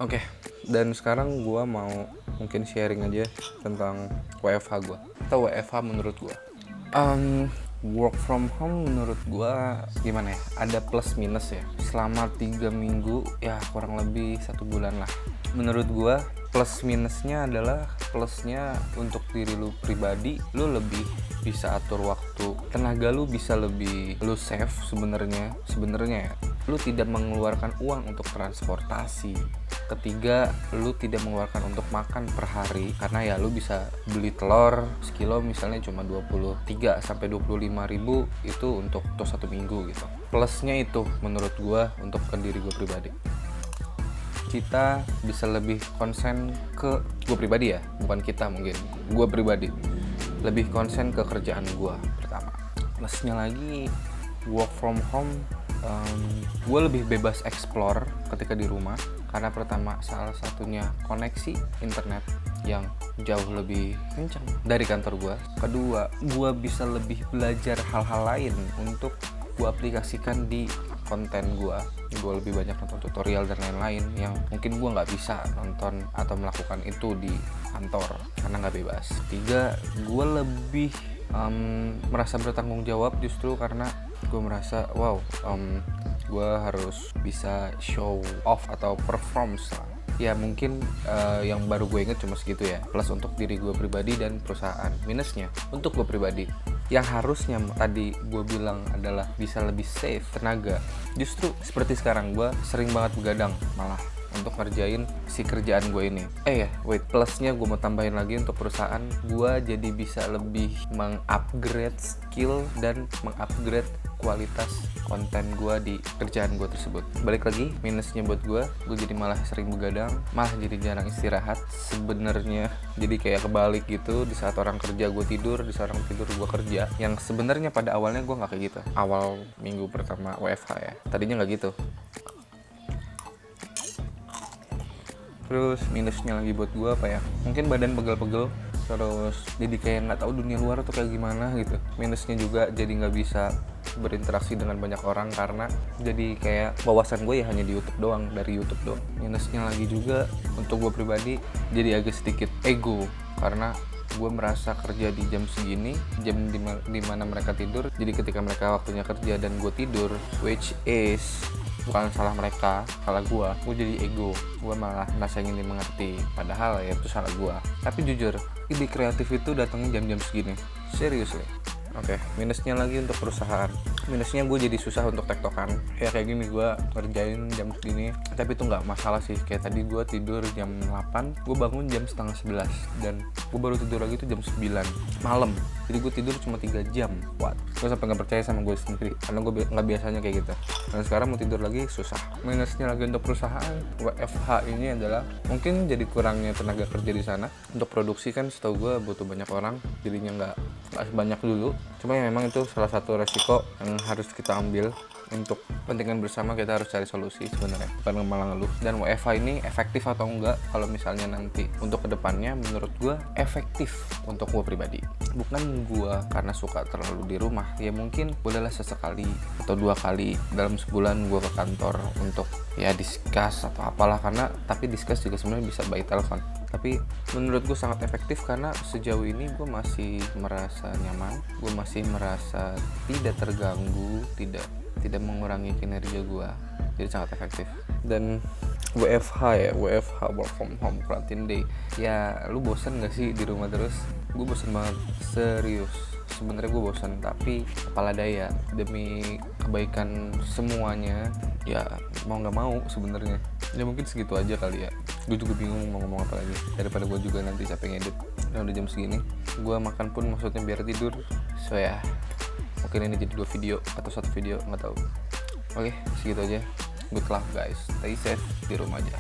Oke, dan sekarang gue mau mungkin sharing aja tentang WFH gue atau WFH menurut gue. Work from home menurut gue gimana ya? Ada plus minus ya. Selama 3 minggu ya kurang lebih 1 bulan lah. Menurut gue plus minusnya adalah plusnya untuk diri lu pribadi, lu lebih bisa atur waktu, tenaga lu bisa lebih lu save sebenarnya ya. Lu tidak mengeluarkan uang untuk transportasi. Ketiga, lu tidak mengeluarkan untuk makan per hari karena ya lu bisa beli telur sekilo misalnya cuma 23 sampai 25 ribu itu untuk 1 minggu gitu. Plusnya itu menurut gua untuk ke diri gua pribadi. Kita bisa lebih konsen ke gua pribadi ya, bukan kita mungkin. Gua pribadi lebih konsen ke kerjaan gua pertama. Plusnya lagi work from home, gue lebih bebas explore ketika di rumah karena pertama salah satunya koneksi internet yang jauh lebih kencang dari kantor gue. Kedua, gue bisa lebih belajar hal-hal lain untuk gue aplikasikan di konten gue lebih banyak nonton tutorial dan lain-lain yang mungkin gue nggak bisa nonton atau melakukan itu di kantor karena nggak bebas. Tiga, gue lebih merasa bertanggung jawab justru karena gue merasa gue harus bisa show off atau perform lah. Ya mungkin yang baru gue inget cuma segitu ya, plus untuk diri gue pribadi dan perusahaan. Minusnya untuk gue pribadi yang harusnya tadi gue bilang adalah bisa lebih save tenaga, justru seperti sekarang gue sering banget begadang malah untuk ngerjain si kerjaan gue ini. Plusnya gue mau tambahin lagi untuk perusahaan, gue jadi bisa lebih mengupgrade skill dan mengupgrade kualitas konten gue di kerjaan gue tersebut. Balik lagi, minusnya buat gue jadi malah sering begadang, malah jadi jarang istirahat sebenarnya. Jadi kayak kebalik gitu, di saat orang kerja gue tidur, di saat orang tidur gue kerja. Yang sebenarnya pada awalnya gue nggak kayak gitu. Awal minggu pertama WFH ya, tadinya nggak gitu. Terus minusnya lagi buat gue apa ya? Mungkin badan pegel-pegel, terus jadi kayak nggak tahu dunia luar tuh kayak gimana gitu. Minusnya juga jadi nggak bisa berinteraksi dengan banyak orang karena jadi kayak wawasan gue ya hanya di YouTube doang, dari YouTube doang. Minusnya lagi juga untuk gue pribadi jadi agak sedikit ego karena gue merasa kerja di jam segini, jam dimana mereka tidur. Jadi ketika mereka waktunya kerja dan gue tidur, which is bukan salah mereka, salah gue jadi ego, gue malah merasa ingin dimengerti, padahal ya itu salah gue. Tapi jujur, ide kreatif itu datangnya jam-jam segini, seriously. Oke, minusnya lagi untuk perusahaan. Minusnya gue jadi susah untuk tektokan. Ya kayak gini, gue ngerjain jam segini, tapi itu nggak masalah sih. Kayak tadi gue tidur jam 8, gue bangun jam setengah 11, dan gue baru tidur lagi tuh jam 9 malam. Jadi gue tidur cuma 3 jam. What? Gue sampai nggak percaya sama gue sendiri, karena gue nggak biasanya kayak gitu. Dan sekarang mau tidur lagi susah. Minusnya lagi untuk perusahaan WFH ini adalah mungkin jadi kurangnya tenaga kerja di sana. Untuk produksi kan setahu gue butuh banyak orang, jadinya nggak sebanyak dulu. Cuma ya memang itu salah satu resiko yang harus kita ambil. Untuk kepentingan bersama kita harus cari solusi sebenarnya, bukan malah ngeluh. Dan WFH ini efektif atau enggak, kalau misalnya nanti untuk kedepannya, menurut gue efektif untuk gue pribadi. Bukan gue karena suka terlalu di rumah, ya mungkin bolehlah sesekali atau 2 kali dalam sebulan gue ke kantor untuk ya discuss atau apalah, karena tapi discuss juga sebenarnya bisa by telepon. Tapi menurut gue sangat efektif karena sejauh ini gue masih merasa nyaman, gue masih merasa tidak terganggu, tidak mengurangi kinerja gue, jadi sangat efektif. Dan WFH work from home quarantine day, ya lu bosan gak sih di rumah terus? Gue bosan banget, serius. Sebenarnya gue bosan, tapi apalah daya, demi kebaikan semuanya ya mau nggak mau sebenarnya. Ya mungkin segitu aja kali ya. Gue juga bingung mau ngomong apa lagi, daripada gue juga nanti capek ngedit. Udah jam segini, gue makan pun maksudnya biar tidur. So ya, mungkin ini jadi 2 video atau 1 video, nggak tahu. Oke, segitu aja. Good luck guys, stay safe di rumah aja.